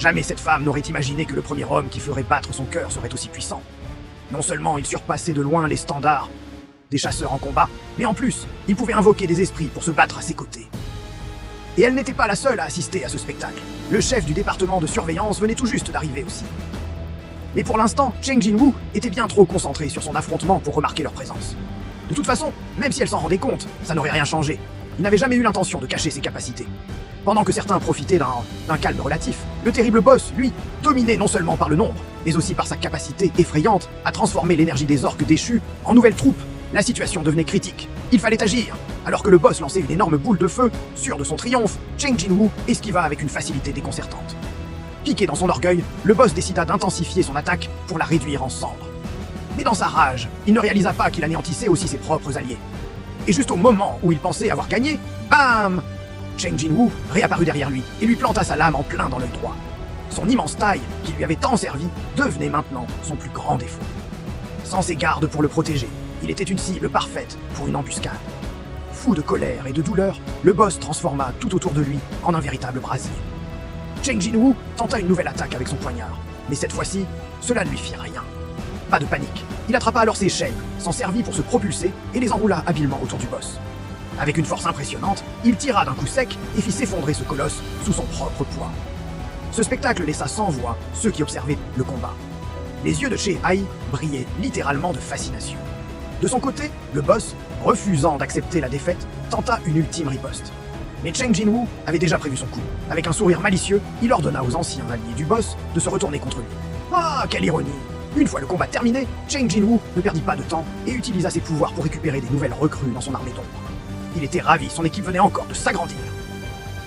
Jamais cette femme n'aurait imaginé que le premier homme qui ferait battre son cœur serait aussi puissant. Non seulement il surpassait de loin les standards des chasseurs en combat, mais en plus, il pouvait invoquer des esprits pour se battre à ses côtés. Et elle n'était pas la seule à assister à ce spectacle. Le chef du département de surveillance venait tout juste d'arriver aussi. Mais pour l'instant, Cheng Jinwoo était bien trop concentré sur son affrontement pour remarquer leur présence. De toute façon, même si elle s'en rendait compte, ça n'aurait rien changé. Il n'avait jamais eu l'intention de cacher ses capacités. Pendant que certains profitaient d'un calme relatif, le terrible boss, lui, dominé non seulement par le nombre, mais aussi par sa capacité effrayante à transformer l'énergie des orques déchus en nouvelles troupes. La situation devenait critique. Il fallait agir. Alors que le boss lançait une énorme boule de feu, sûr de son triomphe, Cheng Jinwoo esquiva avec une facilité déconcertante. Piqué dans son orgueil, le boss décida d'intensifier son attaque pour la réduire en cendres. Mais dans sa rage, il ne réalisa pas qu'il anéantissait aussi ses propres alliés. Et juste au moment où il pensait avoir gagné, bam! Cheng Jinwoo réapparut derrière lui et lui planta sa lame en plein dans l'œil droit. Son immense taille, qui lui avait tant servi, devenait maintenant son plus grand défaut. Sans ses gardes pour le protéger, il était une cible parfaite pour une embuscade. Fou de colère et de douleur, le boss transforma tout autour de lui en un véritable brasier. Cheng Jinwoo tenta une nouvelle attaque avec son poignard, mais cette fois-ci, cela ne lui fit rien. Pas de panique, il attrapa alors ses chaînes, s'en servit pour se propulser et les enroula habilement autour du boss. Avec une force impressionnante, il tira d'un coup sec et fit s'effondrer ce colosse sous son propre poids. Ce spectacle laissa sans voix ceux qui observaient le combat. Les yeux de Che Ai brillaient littéralement de fascination. De son côté, le boss, refusant d'accepter la défaite, tenta une ultime riposte. Mais Cheng Jinwoo avait déjà prévu son coup. Avec un sourire malicieux, il ordonna aux anciens alliés du boss de se retourner contre lui. Ah, quelle ironie! Une fois le combat terminé, Cheng Jinwoo ne perdit pas de temps et utilisa ses pouvoirs pour récupérer des nouvelles recrues dans son armée d'ombre. Il était ravi, son équipe venait encore de s'agrandir.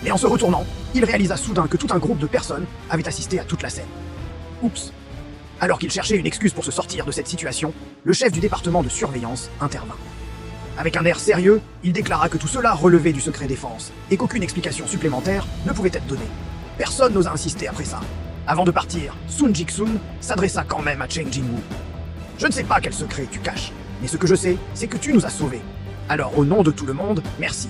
Mais en se retournant, il réalisa soudain que tout un groupe de personnes avait assisté à toute la scène. Oups! Alors qu'il cherchait une excuse pour se sortir de cette situation, le chef du département de surveillance intervint. Avec un air sérieux, il déclara que tout cela relevait du secret défense et qu'aucune explication supplémentaire ne pouvait être donnée. Personne n'osa insister après ça. Avant de partir, Sun Jik-sun s'adressa quand même à Cheng Jinwoo. « Je ne sais pas quel secret tu caches, mais ce que je sais, c'est que tu nous as sauvés. Alors au nom de tout le monde, merci.